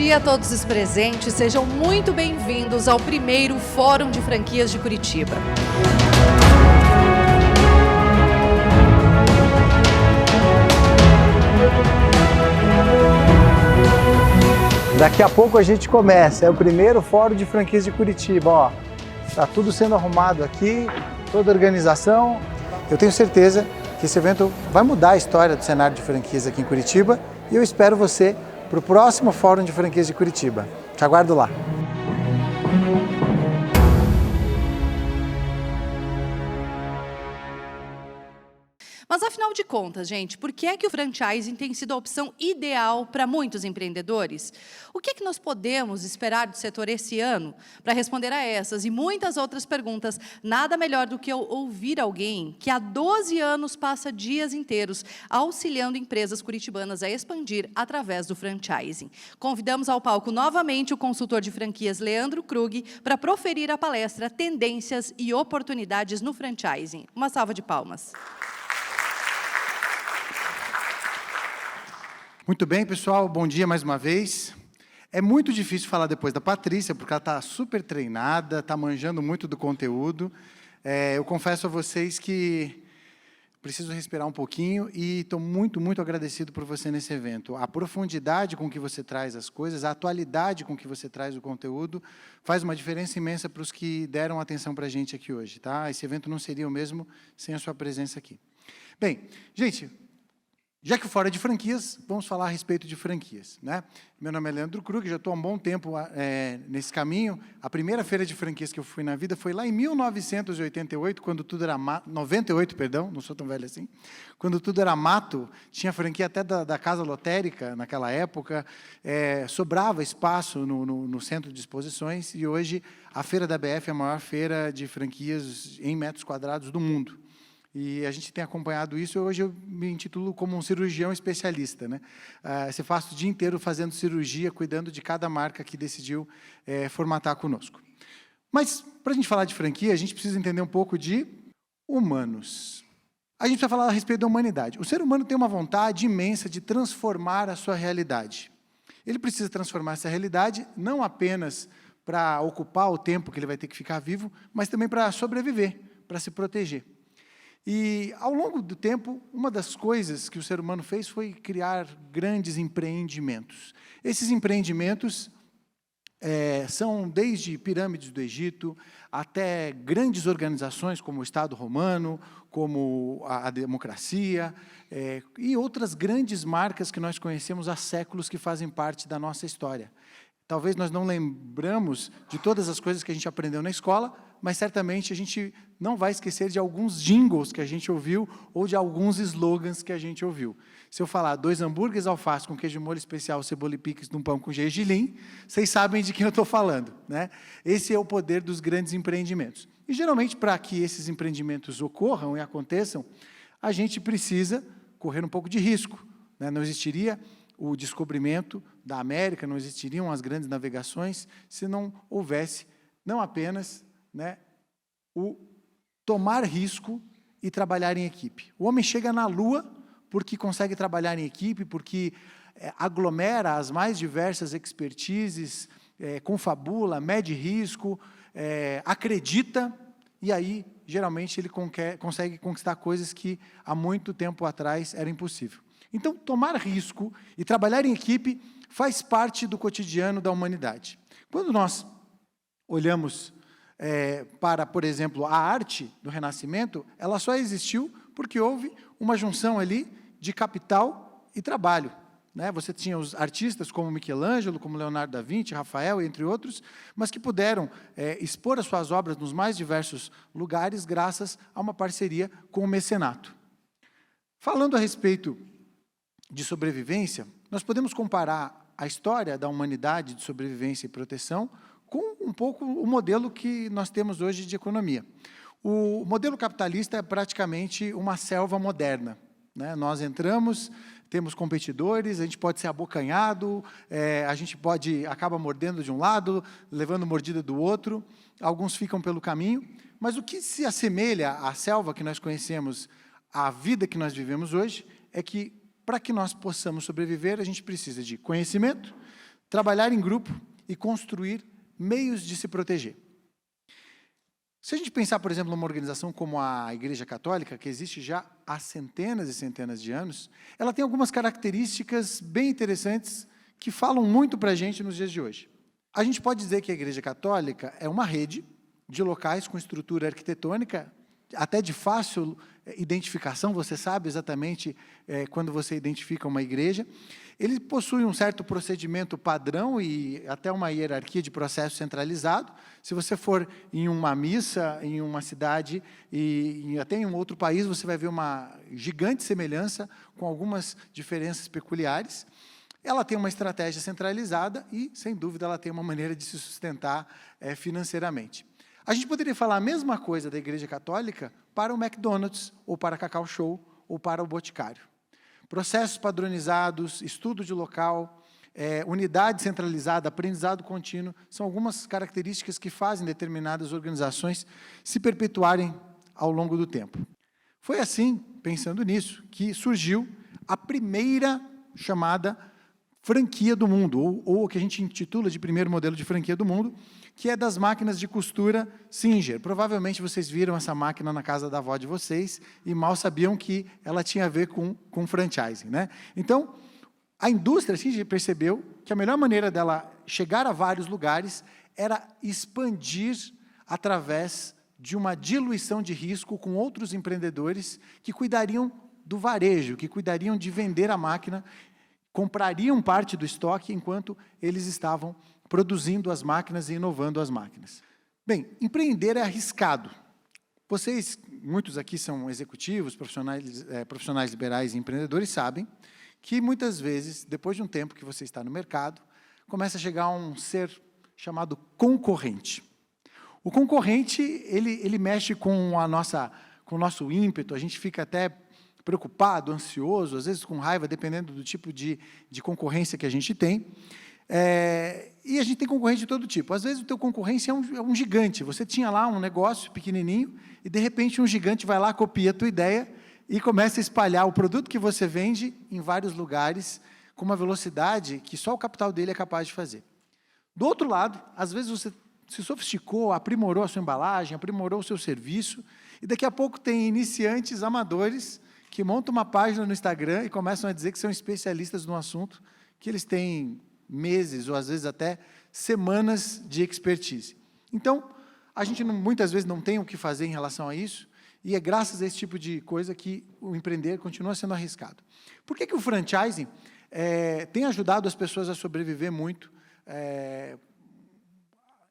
dia a todos os presentes, sejam muito bem-vindos ao primeiro Fórum de Franquias de Curitiba. Daqui a pouco a gente começa, é o primeiro Fórum de Franquias de Curitiba, ó. Tá tudo sendo arrumado aqui, toda a organização. Eu tenho certeza que esse evento vai mudar a história do cenário de franquias aqui em Curitiba e eu espero você para o próximo Fórum de Franquias de Curitiba. Te aguardo lá. Mas afinal de contas, gente, por que é que o franchising tem sido a opção ideal para muitos empreendedores? O que é que nós podemos esperar do setor esse ano? Para responder a essas e muitas outras perguntas, nada melhor do que eu ouvir alguém que há 12 anos passa dias inteiros auxiliando empresas curitibanas a expandir através do franchising. Convidamos ao palco novamente o consultor de franquias Leandro Krug para proferir a palestra Tendências e Oportunidades no Franchising. Uma salva de palmas. Muito bem, pessoal, bom dia mais uma vez. É muito difícil falar depois da Patrícia, porque ela está super treinada, está manjando muito do conteúdo. Eu confesso a vocês que preciso respirar um pouquinho e estou muito, muito agradecido por você nesse evento. A profundidade com que você traz as coisas, a atualidade com que você traz o conteúdo, faz uma diferença imensa para os que deram atenção para a gente aqui hoje, tá? Esse evento não seria o mesmo sem a sua presença aqui. Bem, gente, já que o Fórum é de franquias, vamos falar a respeito de franquias, né? Meu nome é Leandro Krug, já estou há um bom tempo nesse caminho. A primeira feira de franquias que eu fui na vida foi lá em 1988, quando tudo era mato, 98, perdão, não sou tão velho assim. Quando tudo era mato, tinha franquia até da Casa Lotérica naquela época, sobrava espaço no centro de exposições e hoje a Feira da BF é a maior feira de franquias em metros quadrados do mundo. E a gente tem acompanhado isso, hoje eu me intitulo como um cirurgião especialista, né? Você passa o dia inteiro fazendo cirurgia, cuidando de cada marca que decidiu formatar conosco. Mas, para a gente falar de franquia, a gente precisa entender um pouco de humanos. A gente precisa falar a respeito da humanidade. O ser humano tem uma vontade imensa de transformar a sua realidade. Ele precisa transformar essa realidade não apenas para ocupar o tempo que ele vai ter que ficar vivo, mas também para sobreviver, para se proteger. E, ao longo do tempo, uma das coisas que o ser humano fez foi criar grandes empreendimentos. Esses empreendimentos são desde pirâmides do Egito, até grandes organizações como o Estado Romano, como a democracia, e outras grandes marcas que nós conhecemos há séculos que fazem parte da nossa história. Talvez nós não lembramos de todas as coisas que a gente aprendeu na escola, mas certamente a gente não vai esquecer de alguns jingles que a gente ouviu ou de alguns slogans que a gente ouviu. Se eu falar 2 hambúrgueres alface com queijo molho especial, cebola e picles num pão com gergelim, vocês sabem de quem eu estou falando, né? Esse é o poder dos grandes empreendimentos. E, geralmente, para que esses empreendimentos ocorram e aconteçam, a gente precisa correr um pouco de risco, né? Não existiria o descobrimento da América, não existiriam as grandes navegações se não houvesse, não apenas, né, o tomar risco e trabalhar em equipe. O homem chega na Lua porque consegue trabalhar em equipe, porque aglomera as mais diversas expertises, confabula, mede risco, acredita, e aí, geralmente, ele consegue conquistar coisas que há muito tempo atrás era impossível. Então, tomar risco e trabalhar em equipe faz parte do cotidiano da humanidade. Quando nós olhamos para, por exemplo, a arte do Renascimento, ela só existiu porque houve uma junção ali de capital e trabalho, né? Você tinha os artistas como Michelangelo, como Leonardo da Vinci, Rafael, entre outros, mas que puderam expor as suas obras nos mais diversos lugares graças a uma parceria com o mecenato. Falando a respeito de sobrevivência, nós podemos comparar a história da humanidade de sobrevivência e proteção com um pouco o modelo que nós temos hoje de economia. O modelo capitalista é praticamente uma selva moderna, né? Nós entramos, temos competidores, a gente pode ser abocanhado, a gente acaba mordendo de um lado, levando mordida do outro, alguns ficam pelo caminho, mas o que se assemelha à selva que nós conhecemos, à vida que nós vivemos hoje, é que para que nós possamos sobreviver, a gente precisa de conhecimento, trabalhar em grupo e construir meios de se proteger. Se a gente pensar, por exemplo, numa organização como a Igreja Católica, que existe já há centenas e centenas de anos, ela tem algumas características bem interessantes que falam muito para a gente nos dias de hoje. A gente pode dizer que a Igreja Católica é uma rede de locais com estrutura arquitetônica, até de fácil identificação, você sabe exatamente quando você identifica uma igreja. Ele possui um certo procedimento padrão e até uma hierarquia de processo centralizado. Se você for em uma missa, em uma cidade e até em um outro país, você vai ver uma gigante semelhança com algumas diferenças peculiares. Ela tem uma estratégia centralizada e, sem dúvida, ela tem uma maneira de se sustentar financeiramente. A gente poderia falar a mesma coisa da Igreja Católica para o McDonald's, ou para a Cacau Show, ou para o Boticário. Processos padronizados, estudo de local, unidade centralizada, aprendizado contínuo, são algumas características que fazem determinadas organizações se perpetuarem ao longo do tempo. Foi assim, pensando nisso, que surgiu a primeira chamada franquia do mundo, ou o que a gente intitula de primeiro modelo de franquia do mundo, que é das máquinas de costura Singer. Provavelmente vocês viram essa máquina na casa da avó de vocês e mal sabiam que ela tinha a ver com franchising, né? Então, a indústria Singer percebeu que a melhor maneira dela chegar a vários lugares era expandir através de uma diluição de risco com outros empreendedores que cuidariam do varejo, que cuidariam de vender a máquina, comprariam parte do estoque enquanto eles estavam produzindo as máquinas e inovando as máquinas. Bem, empreender é arriscado. Vocês, muitos aqui são executivos, profissionais liberais e empreendedores, sabem que muitas vezes, depois de um tempo que você está no mercado, começa a chegar um ser chamado concorrente. O concorrente, ele mexe com o nosso ímpeto, a gente fica até preocupado, ansioso, às vezes com raiva, dependendo do tipo de concorrência que a gente tem. E a gente tem concorrente de todo tipo. Às vezes o teu concorrência é um gigante. Você tinha lá um negócio pequenininho e, de repente, um gigante vai lá, copia a tua ideia e começa a espalhar o produto que você vende em vários lugares com uma velocidade que só o capital dele é capaz de fazer. Do outro lado, às vezes você se sofisticou, aprimorou a sua embalagem, aprimorou o seu serviço e daqui a pouco tem iniciantes amadores que montam uma página no Instagram e começam a dizer que são especialistas no assunto, que eles têm meses ou às vezes até semanas de expertise. Então, a gente muitas vezes não tem o que fazer em relação a isso, e é graças a esse tipo de coisa que o empreender continua sendo arriscado. Por que o franchising tem ajudado as pessoas a sobreviver muito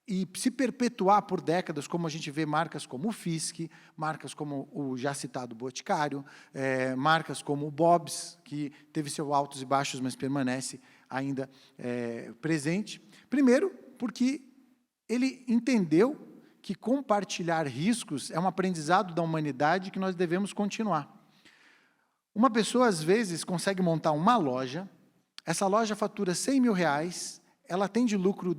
e se perpetuar por décadas, como a gente vê marcas como o Fisk, marcas como o já citado Boticário, marcas como o Bob's, que teve seus altos e baixos, mas permanece ainda presente. Primeiro, porque ele entendeu que compartilhar riscos é um aprendizado da humanidade que nós devemos continuar. Uma pessoa, às vezes, consegue montar uma loja, essa loja fatura R$100 mil, ela tem de lucro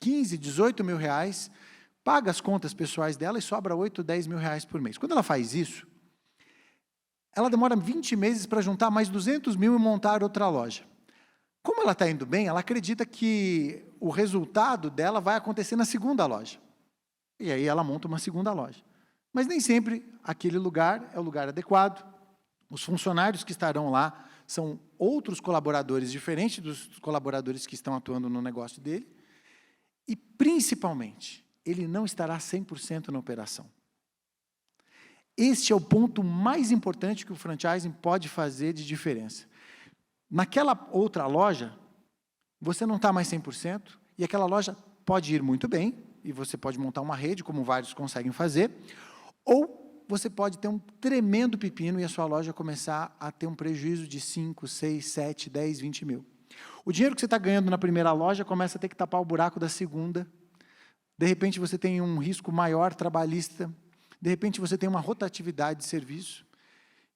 15, 18 mil reais, paga as contas pessoais dela e sobra 8, 10 mil reais por mês. Quando ela faz isso, ela demora 20 meses para juntar mais 200 mil e montar outra loja. Como ela está indo bem, ela acredita que o resultado dela vai acontecer na segunda loja. E aí ela monta uma segunda loja. Mas nem sempre aquele lugar é o lugar adequado. Os funcionários que estarão lá são outros colaboradores, diferentes dos colaboradores que estão atuando no negócio dele. E, principalmente, ele não estará 100% na operação. Este é o ponto mais importante que o franchising pode fazer de diferença. Naquela outra loja, você não está mais 100%, e aquela loja pode ir muito bem, e você pode montar uma rede, como vários conseguem fazer, ou você pode ter um tremendo pepino e a sua loja começar a ter um prejuízo de 5, 6, 7, 10, 20 mil. O dinheiro que você está ganhando na primeira loja começa a ter que tapar o buraco da segunda. De repente, você tem um risco maior trabalhista. De repente, você tem uma rotatividade de serviço.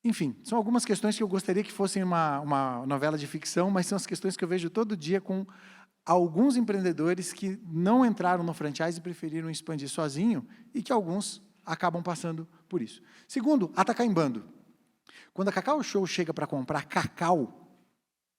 Enfim, são algumas questões que eu gostaria que fossem uma novela de ficção, mas são as questões que eu vejo todo dia com alguns empreendedores que não entraram no franchise e preferiram expandir sozinho e que alguns acabam passando por isso. Segundo, atacar em bando. Quando a Cacau Show chega para comprar cacau,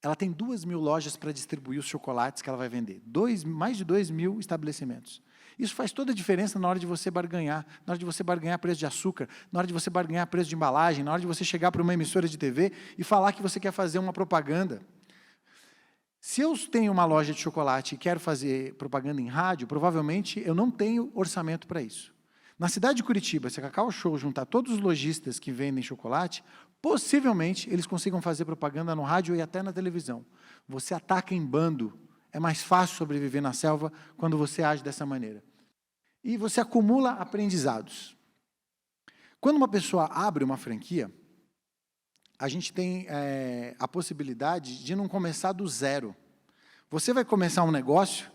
ela tem 2.000 lojas para distribuir os chocolates que ela vai vender. Mais de 2.000 estabelecimentos. Isso faz toda a diferença na hora de você barganhar, na hora de você barganhar preço de açúcar, na hora de você barganhar preço de embalagem, na hora de você chegar para uma emissora de TV e falar que você quer fazer uma propaganda. Se eu tenho uma loja de chocolate e quero fazer propaganda em rádio, provavelmente eu não tenho orçamento para isso. Na cidade de Curitiba, se a Cacau Show juntar todos os lojistas que vendem chocolate, possivelmente eles consigam fazer propaganda no rádio e até na televisão. Você ataca em bando. É mais fácil sobreviver na selva quando você age dessa maneira. E você acumula aprendizados. Quando uma pessoa abre uma franquia, a gente tem a possibilidade de não começar do zero. Você vai começar um negócio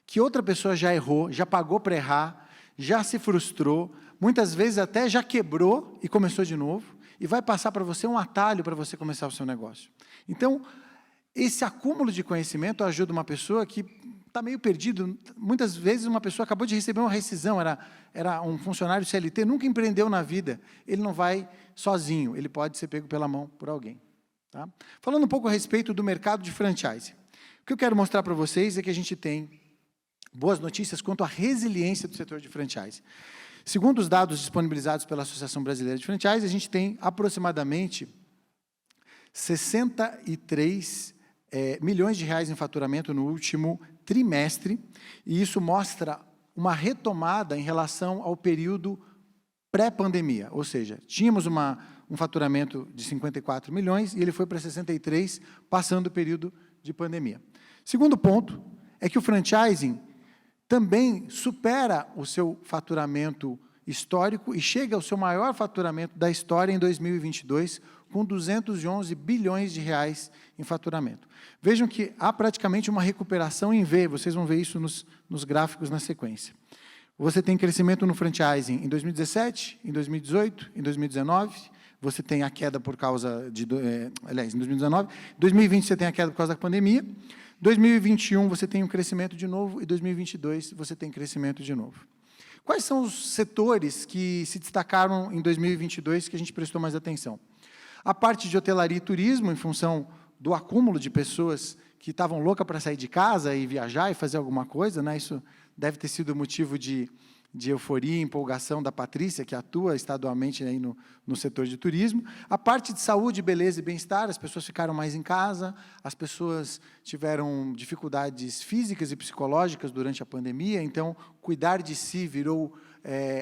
que outra pessoa já errou, já pagou para errar, já se frustrou, muitas vezes até já quebrou e começou de novo, e vai passar para você um atalho para você começar o seu negócio. Então, esse acúmulo de conhecimento ajuda uma pessoa que está meio perdido. Muitas vezes uma pessoa acabou de receber uma rescisão, era um funcionário CLT, nunca empreendeu na vida. Ele não vai sozinho, ele pode ser pego pela mão por alguém. Tá? Falando um pouco a respeito do mercado de franchise. O que eu quero mostrar para vocês é que a gente tem boas notícias quanto à resiliência do setor de franchise. Segundo os dados disponibilizados pela Associação Brasileira de Franchise, a gente tem aproximadamente 63 milhões de reais em faturamento no último trimestre, e isso mostra uma retomada em relação ao período pré-pandemia, ou seja, tínhamos um faturamento de 54 milhões e ele foi para 63, passando o período de pandemia. Segundo ponto é que o franchising também supera o seu faturamento histórico e chega ao seu maior faturamento da história em 2022, com 211 bilhões de reais em faturamento. Vejam que há praticamente uma recuperação em V, vocês vão ver isso nos gráficos na sequência. Você tem crescimento no franchising em 2017, em 2018, em 2019, você tem a queda por causa de... aliás, em 2019, 2020 você tem a queda por causa da pandemia, 2021 você tem um crescimento de novo, e 2022 você tem crescimento de novo. Quais são os setores que se destacaram em 2022 que a gente prestou mais atenção? A parte de hotelaria e turismo, em função do acúmulo de pessoas que estavam loucas para sair de casa e viajar e fazer alguma coisa, né? Isso deve ter sido motivo de euforia e empolgação da Patrícia, que atua estadualmente aí no setor de turismo. A parte de saúde, beleza e bem-estar, as pessoas ficaram mais em casa, as pessoas tiveram dificuldades físicas e psicológicas durante a pandemia, então, cuidar de si virou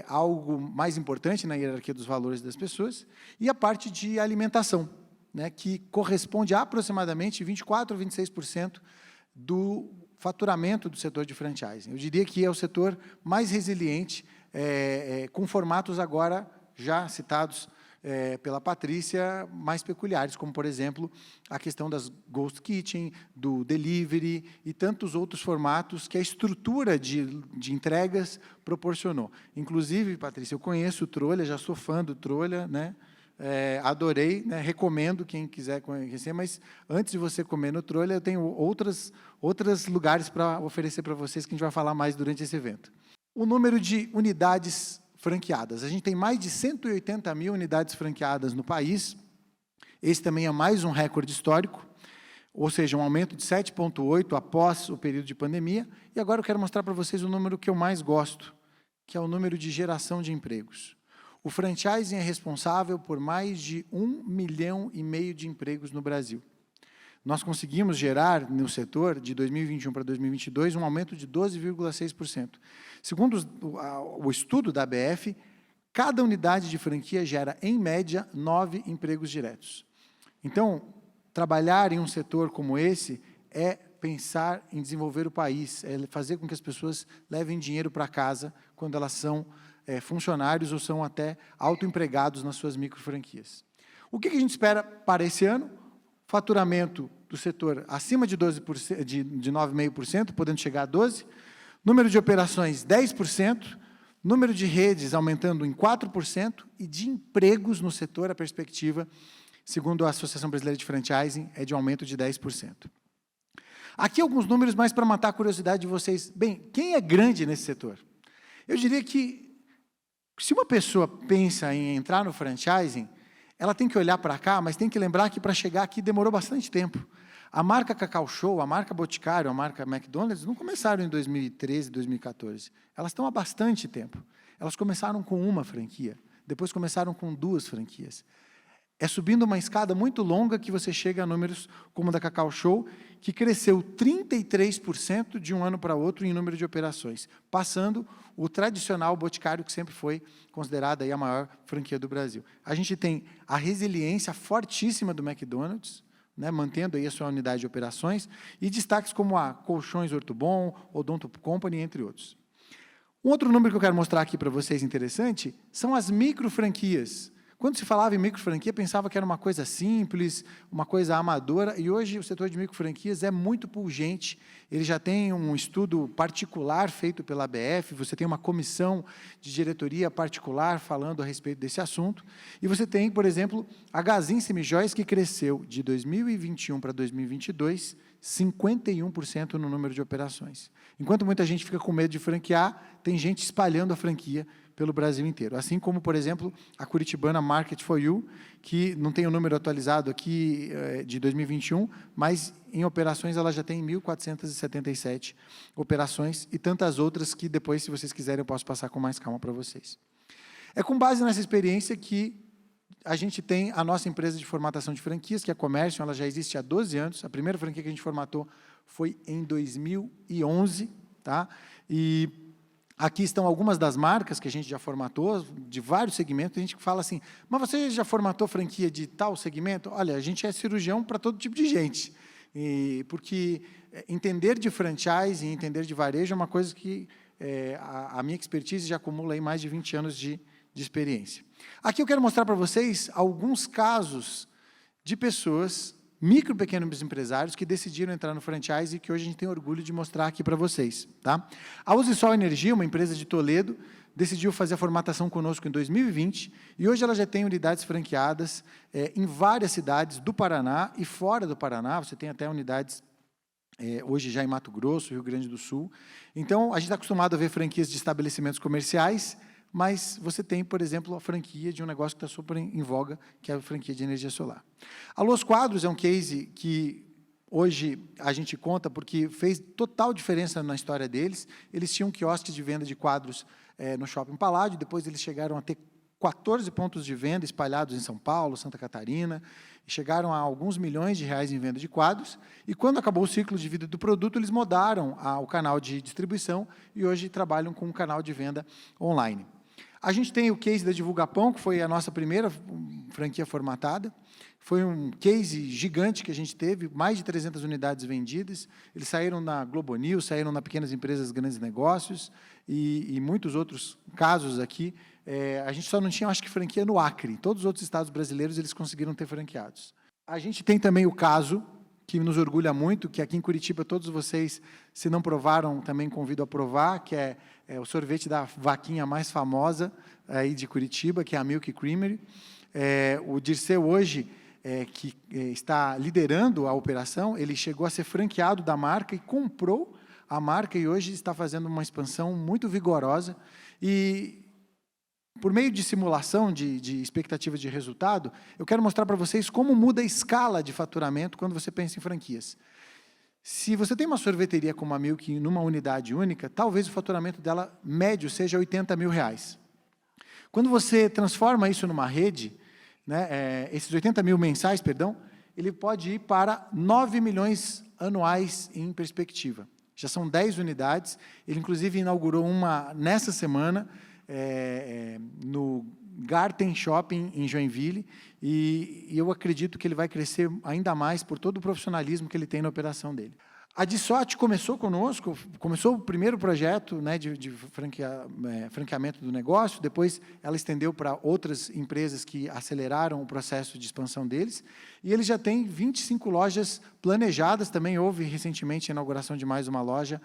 algo mais importante na hierarquia dos valores das pessoas. E a parte de alimentação, né, que corresponde a aproximadamente 24% a 26% do faturamento do setor de franchising. Eu diria que é o setor mais resiliente, com formatos agora já citados pela Patrícia, mais peculiares, como, por exemplo, a questão das Ghost Kitchen, do delivery e tantos outros formatos que a estrutura de entregas proporcionou. Inclusive, Patrícia, eu conheço o Trolha, já sou fã do Trolha, né? Adorei, né? Recomendo quem quiser conhecer, mas antes de você comer no Trolha, eu tenho outros lugares para oferecer para vocês, que a gente vai falar mais durante esse evento. O número de unidades franqueadas. A gente tem mais de 180 mil unidades franqueadas no país. Esse também é mais um recorde histórico, ou seja, um aumento de 7,8% após o período de pandemia. E agora eu quero mostrar para vocês o número que eu mais gosto, que é o número de geração de empregos. O franchising é responsável por mais de 1,5 milhão de empregos no Brasil. Nós conseguimos gerar, no setor, de 2021 para 2022, um aumento de 12,6%. Segundo o estudo da ABF, cada unidade de franquia gera, em média, 9 empregos diretos. Então, trabalhar em um setor como esse é pensar em desenvolver o país, é fazer com que as pessoas levem dinheiro para casa quando elas são funcionários ou são até autoempregados nas suas microfranquias. O que a gente espera para esse ano? Faturamento do setor acima de 12%, de 9,5%, podendo chegar a 12%, número de operações 10%, número de redes aumentando em 4% e de empregos no setor, a perspectiva, segundo a Associação Brasileira de Franchising, é de um aumento de 10%. Aqui alguns números mais para matar a curiosidade de vocês. Bem, quem é grande nesse setor? Eu diria que, se uma pessoa pensa em entrar no franchising, ela tem que olhar para cá, mas tem que lembrar que para chegar aqui demorou bastante tempo. A marca Cacau Show, a marca Boticário, a marca McDonald's, não começaram em 2013, 2014. Elas estão há bastante tempo. Elas começaram com uma franquia, depois começaram com 2 franquias. É subindo uma escada muito longa que você chega a números como a da Cacau Show, que cresceu 33% de um ano para outro em número de operações, passando o tradicional Boticário, que sempre foi considerada aí a maior franquia do Brasil. A gente tem a resiliência fortíssima do McDonald's, né, mantendo aí a sua unidade de operações, e destaques como a Colchões Ortobon, Odonto Company, entre outros. Um outro número que eu quero mostrar aqui para vocês interessante são as micro franquias. Quando se falava em microfranquia, pensava que era uma coisa simples, uma coisa amadora, e hoje o setor de microfranquias é muito pungente. Ele já tem um estudo particular feito pela ABF, você tem uma comissão de diretoria particular falando a respeito desse assunto, e você tem, por exemplo, a Gazin Semijoias, que cresceu de 2021 para 2022, 51% no número de operações. Enquanto muita gente fica com medo de franquear, tem gente espalhando a franquia pelo Brasil inteiro. Assim como, por exemplo, a curitibana Market for You, que não tem o número atualizado aqui de 2021, mas em operações ela já tem 1.477 operações e tantas outras que depois, se vocês quiserem, eu posso passar com mais calma para vocês. É com base nessa experiência que a gente tem a nossa empresa de formatação de franquias, que é a Comércio, ela já existe há 12 anos. A primeira franquia que a gente formatou foi em 2011, tá? E aqui estão algumas das marcas que a gente já formatou, de vários segmentos. A gente fala assim, mas você já formatou franquia de tal segmento? Olha, a gente é cirurgião para todo tipo de gente. Porque entender de franchise e entender de varejo é uma coisa que a minha expertise já acumula aí mais de 20 anos de experiência. Aqui eu quero mostrar para vocês alguns casos de pessoas, micro e pequenos empresários, que decidiram entrar no franchise e que hoje a gente tem orgulho de mostrar aqui para vocês. Tá? A Usisol Energia, uma empresa de Toledo, decidiu fazer a formatação conosco em 2020 e hoje ela já tem unidades franqueadas em várias cidades do Paraná e fora do Paraná. Você tem até unidades hoje já em Mato Grosso, Rio Grande do Sul. Então, a gente está acostumado a ver franquias de estabelecimentos comerciais, mas você tem, por exemplo, a franquia de um negócio que está super em voga, que é a franquia de energia solar. A Los Quadros é um case que hoje a gente conta porque fez total diferença na história deles. Eles tinham quiosques de venda de quadros no Shopping Paládio, depois eles chegaram a ter 14 pontos de venda espalhados em São Paulo, Santa Catarina, e chegaram a alguns milhões de reais em venda de quadros, e quando acabou o ciclo de vida do produto, eles mudaram o canal de distribuição e hoje trabalham com um canal de venda online. A gente tem o case da Divulgapão, que foi a nossa primeira franquia formatada. Foi um case gigante que a gente teve, mais de 300 unidades vendidas. Eles saíram na Globo News, saíram na Pequenas Empresas, Grandes Negócios e muitos outros casos aqui. A gente só não tinha, acho que, franquia no Acre. Todos os outros estados brasileiros eles conseguiram ter franqueados. A gente tem também o caso, que nos orgulha muito, que aqui em Curitiba todos vocês, se não provaram, também convido a provar, que é o sorvete da vaquinha mais famosa aí de Curitiba, que é a Milk Creamery. O Dirceu hoje, que está liderando a operação, ele chegou a ser franqueado da marca e comprou a marca e hoje está fazendo uma expansão muito vigorosa. E por meio de simulação de expectativa de resultado, eu quero mostrar para vocês como muda a escala de faturamento quando você pensa em franquias. Se você tem uma sorveteria como a Milk numa unidade única, talvez o faturamento dela médio seja R$80 mil. Quando você transforma isso numa rede, né, esses 80 mil mensais, perdão, ele pode ir para 9 milhões anuais em perspectiva. Já são 10 unidades, ele inclusive inaugurou uma nessa semana, no Garten Shopping, em Joinville, e eu acredito que ele vai crescer ainda mais por todo o profissionalismo que ele tem na operação dele. A Dissot começou conosco, começou o primeiro projeto, né, de franqueamento do negócio, depois ela estendeu para outras empresas que aceleraram o processo de expansão deles, e eles já têm 25 lojas planejadas, também houve recentemente a inauguração de mais uma loja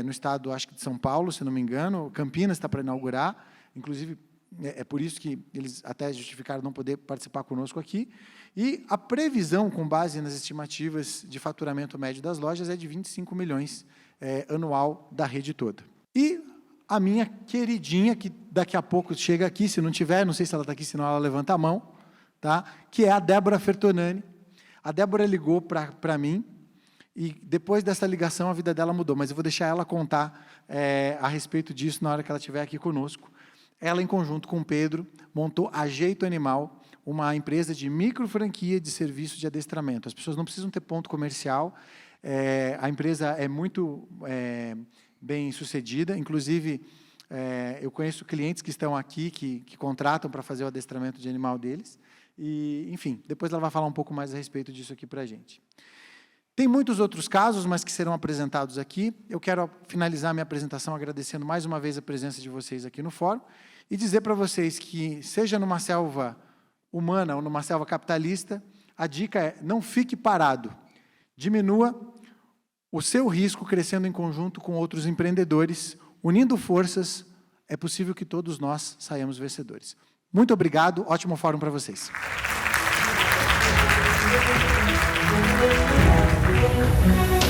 no estado, acho que de São Paulo, se não me engano, Campinas está para inaugurar, inclusive é por isso que eles até justificaram não poder participar conosco aqui. E a previsão, com base nas estimativas de faturamento médio das lojas, é de 25 milhões anual da rede toda. E a minha queridinha, que daqui a pouco chega aqui, se não tiver, não sei se ela está aqui, senão ela levanta a mão, tá? Que é a Débora Fertonani. A Débora ligou para mim, e depois dessa ligação a vida dela mudou, mas eu vou deixar ela contar a respeito disso na hora que ela estiver aqui conosco. Ela, em conjunto com o Pedro, montou a Jeito Animal, uma empresa de micro franquia de serviço de adestramento. As pessoas não precisam ter ponto comercial, a empresa é muito bem sucedida, inclusive eu conheço clientes que estão aqui, que contratam para fazer o adestramento de animal deles, e, enfim, depois ela vai falar um pouco mais a respeito disso aqui para a gente. Tem muitos outros casos, mas que serão apresentados aqui. Eu quero finalizar minha apresentação agradecendo mais uma vez a presença de vocês aqui no fórum e dizer para vocês que, seja numa selva humana ou numa selva capitalista, a dica é: não fique parado. Diminua o seu risco crescendo em conjunto com outros empreendedores. Unindo forças, é possível que todos nós saiamos vencedores. Muito obrigado, ótimo fórum para vocês. Thank you.